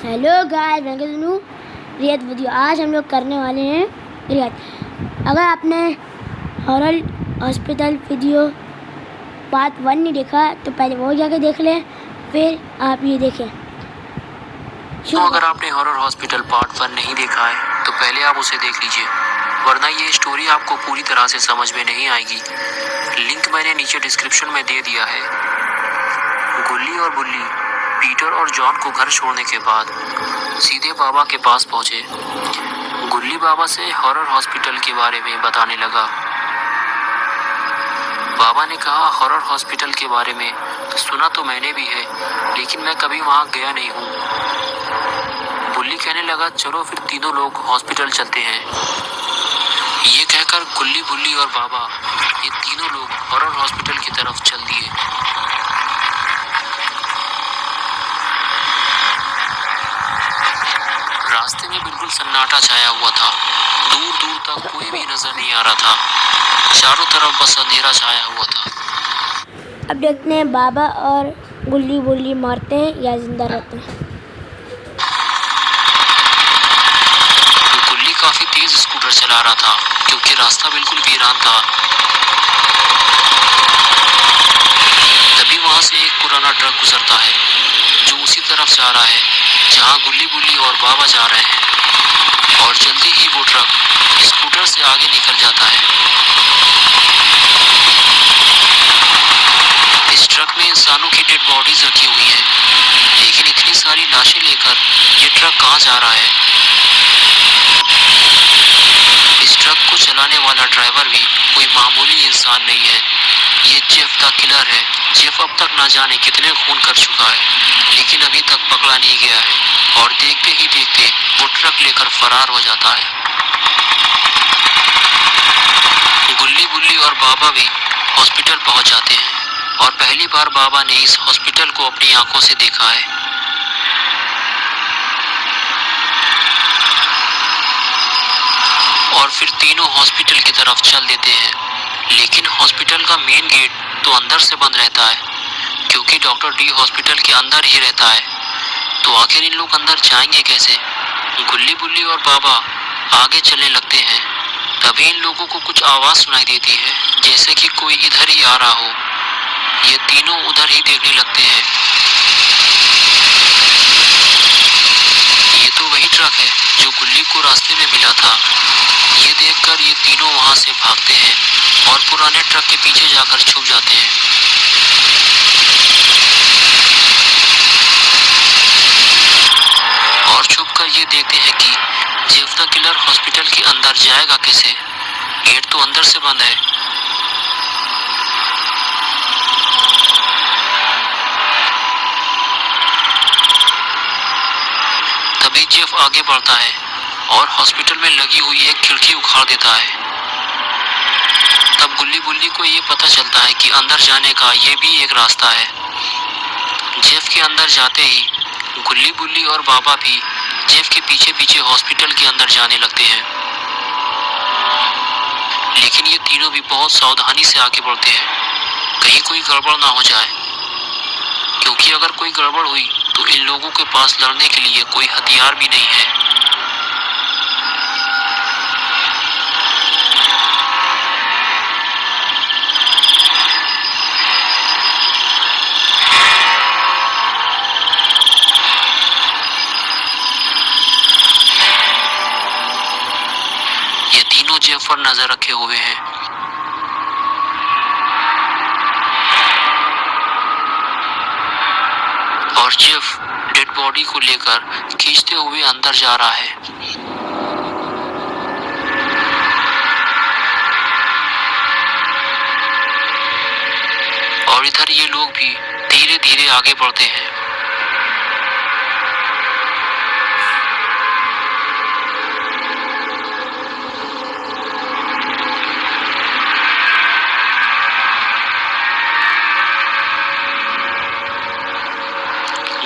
Hello guys, welcome to Riyadh video. आज हम लोग करने वाले हैं रियाद। अगर आपने हॉरर हॉस्पिटल वीडियो पार्ट 1 नहीं देखा तो पहले वो जाके देख लें, फिर आप ये देखें। तो अगर आपने हॉरर हॉस्पिटल पार्ट 1 नहीं देखा है तो पहले आप उसे देख लीजिए, वरना ये स्टोरी आपको पूरी तरह से समझ में नहीं आएगी। लिंक मैंने नीचे डिस्क्रिप्शन में दे दिया है। गुल्ली और बुल्ली पीटर और जॉन को घर छोड़ने के बाद सीधे बाबा के पास पहुंचे। गुल्ली बाबा से हॉरर हॉस्पिटल के बारे में बताने लगा। बाबा ने कहा, हॉरर हॉस्पिटल के बारे में सुना तो मैंने भी है, लेकिन मैं कभी वहां गया नहीं हूँ। बुल्ली कहने लगा, चलो फिर तीनों लोग हॉस्पिटल चलते हैं। ये कहकर गुल्ली, बुल्ली और बाबा ये तीनों लोग हॉरर हॉस्पिटल की तरफ चल दिए। रास्ते में बिल्कुल सन्नाटा छाया हुआ था। दूर दूर तक कोई भी नजर नहीं आ रहा था। चारों तरफ बस अंधेरा छाया हुआ था। अब देखते हैं बाबा और गुल्ली बुल्ली मारते हैं या जिंदा रहते हैं। गुल्ली काफी तेज स्कूटर चला रहा था क्योंकि रास्ता बिल्कुल वीरान था। तभी वहां से एक पुराना ट्रक गुजरता है जो उसी तरफ जा रहा है जहां गुल्ली, बुल्ली और बाबा जा रहे हैं, और जल्दी ही वो ट्रक स्कूटर से आगे निकल जाता है। इस ट्रक में इंसानों की डेड बॉडीज रखी हुई हैं, लेकिन इतनी सारी लाशें लेकर ये ट्रक कहाँ जा रहा है? इस ट्रक को चलाने वाला ड्राइवर भी कोई मामूली इंसान नहीं है। ये जेफ द किलर है। जेफ अब तक ना जाने कितने खून कर चुका है, लेकिन अभी तक पकड़ा नहीं गया है, और देखते ही देखते वो ट्रक लेकर फरार हो जाता है। गुल्ली, बुल्ली और बाबा भी हॉस्पिटल पहुंच जाते हैं, और पहली बार बाबा ने इस हॉस्पिटल को अपनी आंखों से देखा है। और फिर तीनों हॉस्पिटल की तरफ चल देते हैं, लेकिन हॉस्पिटल का मेन गेट तो अंदर से बंद रहता है, क्योंकि डॉक्टर डी हॉस्पिटल के अंदर ही रहता है। तो आखिर इन लोग अंदर जाएंगे कैसे? गुल्ली, बुल्ली और बाबा आगे चलने लगते हैं। तभी इन लोगों को कुछ आवाज सुनाई देती है, जैसे कि कोई इधर ही आ रहा हो। ये तीनों उधर ही देखने लगते हैं। ये तो वही ट्रक है जो गुल्ली को रास्ते में मिला था। ये देखकर ये तीनों वहां से भागते हैं और पुराने ट्रक के पीछे जाकर छुप जाते हैं। और छुपकर ये देखते हैं कि जेफ द किलर हॉस्पिटल के अंदर जाएगा कैसे? गेट तो अंदर से बंद है। तभी जेफ आगे बढ़ता है और हॉस्पिटल में लगी हुई एक खिड़की उखाड़ देता है। तब गुल्ली, बुल्ली को ये पता चलता है कि अंदर जाने का ये भी एक रास्ता है। जेफ के अंदर जाते ही गुल्ली, बुल्ली और बाबा भी जेफ के पीछे पीछे हॉस्पिटल के अंदर जाने लगते हैं, लेकिन ये तीनों भी बहुत सावधानी से आगे बढ़ते हैं, कहीं कोई गड़बड़ ना हो जाए, क्योंकि अगर कोई गड़बड़ हुई तो इन लोगों के पास लड़ने के लिए कोई हथियार भी नहीं है। ये तीनों जेफ पर नजर रखे हुए हैं। और जेफ डेड बॉडी को लेकर खींचते हुए अंदर जा रहा है। और इधर ये लोग भी धीरे धीरे आगे बढ़ते हैं।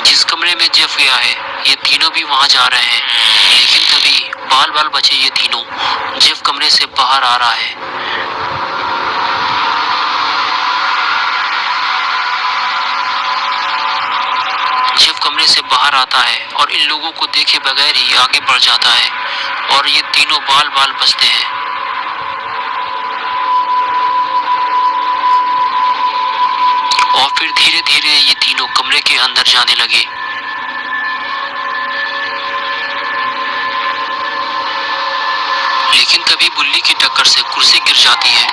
जिस कमरे में जेफ गया है ये तीनों भी वहां जा रहे हैं, लेकिन तभी बाल बाल बचे ये तीनों जेफ कमरे से बाहर आ रहा है। जेफ कमरे कमरे से बाहर आता है और इन लोगों को देखे बगैर ही आगे बढ़ जाता है और ये तीनों बाल बाल बचते हैं। और फिर धीरे धीरे ये तीनों कमरे के अंदर जाने लगे। लेकिन तभी बुल्ली की टक्कर से कुर्सी गिर जाती है।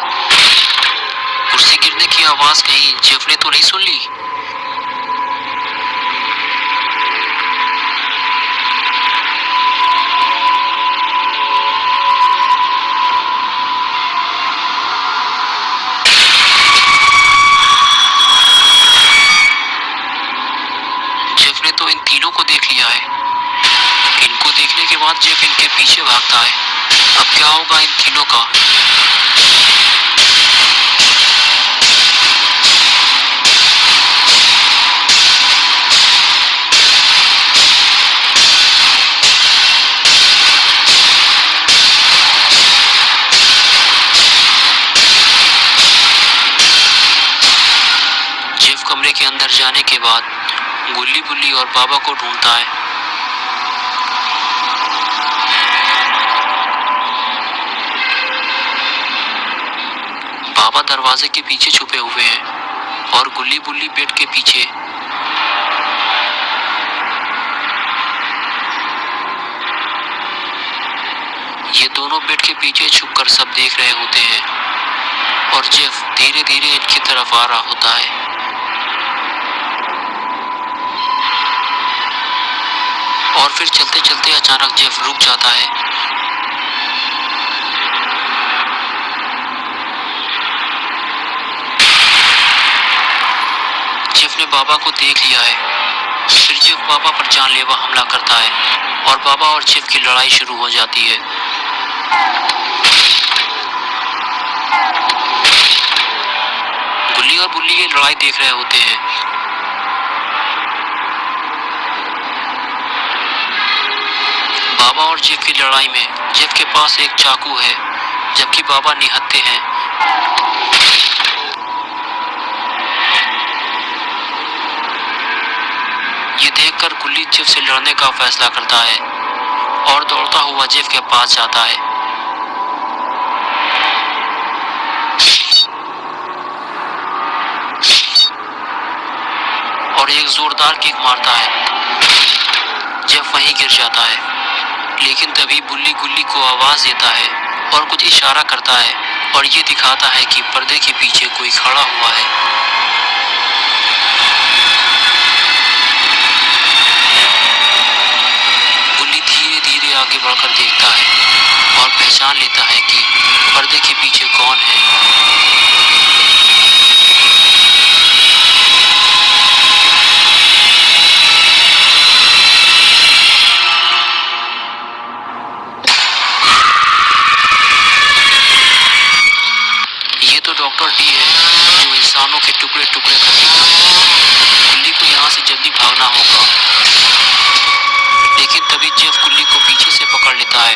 कुर्सी गिरने की आवाज कहीं जेफ ने तो नहीं सुन ली। जेफ ने तो इन तीनों को देख लिया है। इनको देखने के बाद जेफ इनके पीछे भागता है। अब क्या होगा इन तीनों का? जेफ कमरे के अंदर जाने के बाद गुल्ली बुल्ली और बाबा को ढूंढता है। बाबा दरवाजे के पीछे छुपे हुए हैं और गुल्ली बुल्ली बेड के पीछे। ये दोनों बेड के पीछे छुपकर सब देख रहे होते हैं और जेफ धीरे धीरे इनकी तरफ आ रहा होता है। और फिर चलते चलते अचानक जेफ रुक जाता है। जेफ ने बाबा को देख लिया है। फिर जेफ बाबा पर जानलेवा हमला करता है और बाबा और जेफ की लड़ाई शुरू हो जाती है। गुल्ली और बुल्ली ये लड़ाई देख रहे होते हैं। बाबा और जेफ की लड़ाई में जेफ के पास एक चाकू है जबकि बाबा निहत्थे हैं। ये देखकर गुल्ली जेफ से लड़ने का फैसला करता है और दौड़ता हुआ जेफ के पास जाता है। और एक जोरदार किक मारता है। जेफ वहीं गिर जाता है। लेकिन तभी बुल्ली गुल्ली को आवाज देता है और कुछ इशारा करता है और ये दिखाता है कि पर्दे के पीछे कोई खड़ा हुआ है। बुल्ली धीरे धीरे आगे बढ़कर देखता है और पहचान लेता है कि पर्दे के पीछे कौन है। डॉक्टर डी है जो इंसानों के टुकड़े टुकड़े कर देता है। गुल्ली को यहाँ से जल्दी भागना होगा। लेकिन तभी जेफ गुल्ली को पीछे से पकड़ लेता है।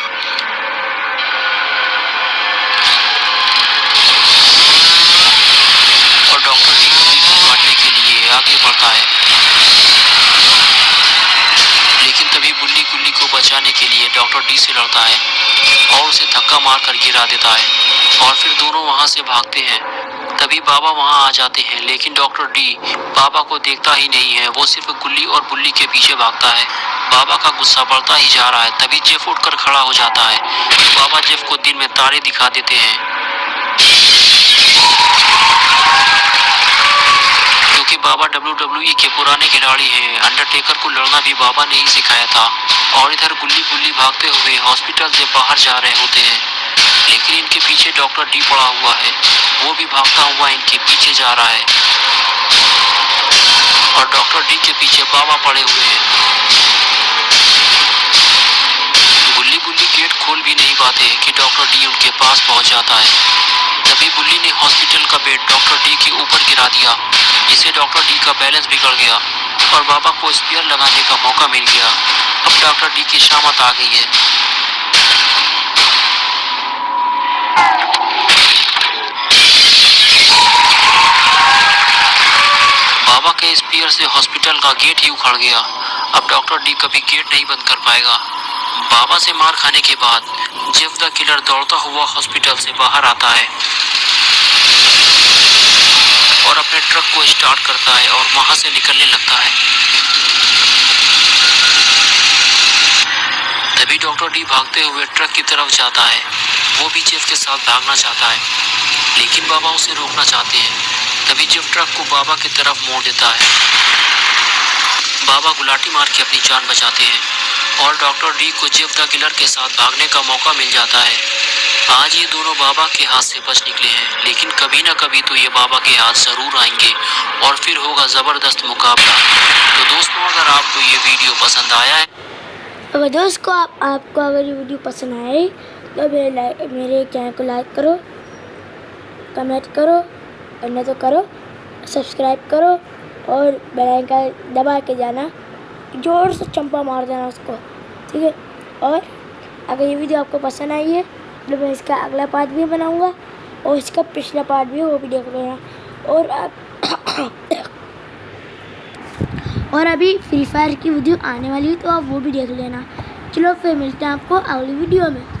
और डॉक्टर डी गुल्ली को काटने के लिए आगे बढ़ता है। लेकिन तभी बुल्ली गुल्ली को बचाने के लिए डॉक्टर डी से लड़ता है और उसे धक्का मारकर गिरा देता है। और फिर दोनों वहां से भागते हैं। तभी बाबा वहां आ जाते हैं लेकिन डॉक्टर डी बाबा को देखता ही नहीं है। वो सिर्फ गुल्ली और बुल्ली के पीछे भागता है। बाबा का गुस्सा बढ़ता ही जा रहा है। तभी जेफ उठकर खड़ा हो जाता है। बाबा जेफ को दिन में तारे दिखा देते हैं क्योंकि बाबा WWE के पुराने खिलाड़ी हैं। अंडरटेकर को लड़ना भी बाबा ने ही सिखाया था। और इधर गुल्ली बुल्ली भागते हुए हॉस्पिटल से बाहर जा रहे होते हैं लेकिन इनके पीछे डॉक्टर डी पड़ा हुआ है। वो भी भागता हुआ इनके पीछे जा रहा है और डॉक्टर डी के पीछे बाबा पड़े हुए हैं। बुल्ली बुल्ली गेट खोल भी नहीं पाते कि डॉक्टर डी उनके पास पहुंच जाता है। तभी बुल्ली ने हॉस्पिटल का बेड डॉक्टर डी के ऊपर गिरा दिया जिससे डॉक्टर डी का बैलेंस बिगड़ गया और बाबा को स्पीयर लगाने का मौका मिल गया। अब डॉक्टर डी की शामत आ गई है। बाबा के स्पीयर से हॉस्पिटल का गेट ही उखड़ गया अब डॉक्टर डी कभी गेट नहीं बंद कर पाएगा। बाबा से मार खाने के बाद जेफ द किलर दौड़ता हुआ हॉस्पिटल से बाहर आता है और अपने ट्रक को स्टार्ट करता है और वहां से निकलने लगता है। तभी डॉक्टर डी भागते हुए ट्रक की तरफ जाता है। वो भी जेफ के साथ भागना चाहता है, लेकिन बाबा उसे रोकना चाहते हैं। तभी जेफ ट्रक को बाबा की तरफ मोड़ देता है। बाबा गुलाटी मार के अपनी जान बचाते हैं और डॉक्टर डी को जेफ द किलर के साथ भागने का मौका मिल जाता है। आज ये दोनों बाबा के हाथ से बच निकले हैं, लेकिन कभी ना कभी तो ये बाबा के हाथ जरूर आएंगे और फिर होगा जबरदस्त मुकाबला। तो दोस्तों, अगर आपको ये वीडियो पसंद आया है, अगर दोस्तों आपको अगर ये वीडियो पसंद आए तो मेरे चैनल को लाइक करो, कमेंट करो, करना तो करो, सब्सक्राइब करो और बेल आइकन दबा के जाना, जोर से चंपा मार देना उसको, ठीक है। और अगर ये वीडियो आपको पसंद आई है तो मैं इसका अगला पार्ट भी बनाऊंगा और इसका पिछला पार्ट भी, वो भी देख लेना। और अभी फ्री फायर की वीडियो आने वाली है तो आप वो भी देख लेना। चलो फिर मिलते हैं आपको अगली वीडियो में।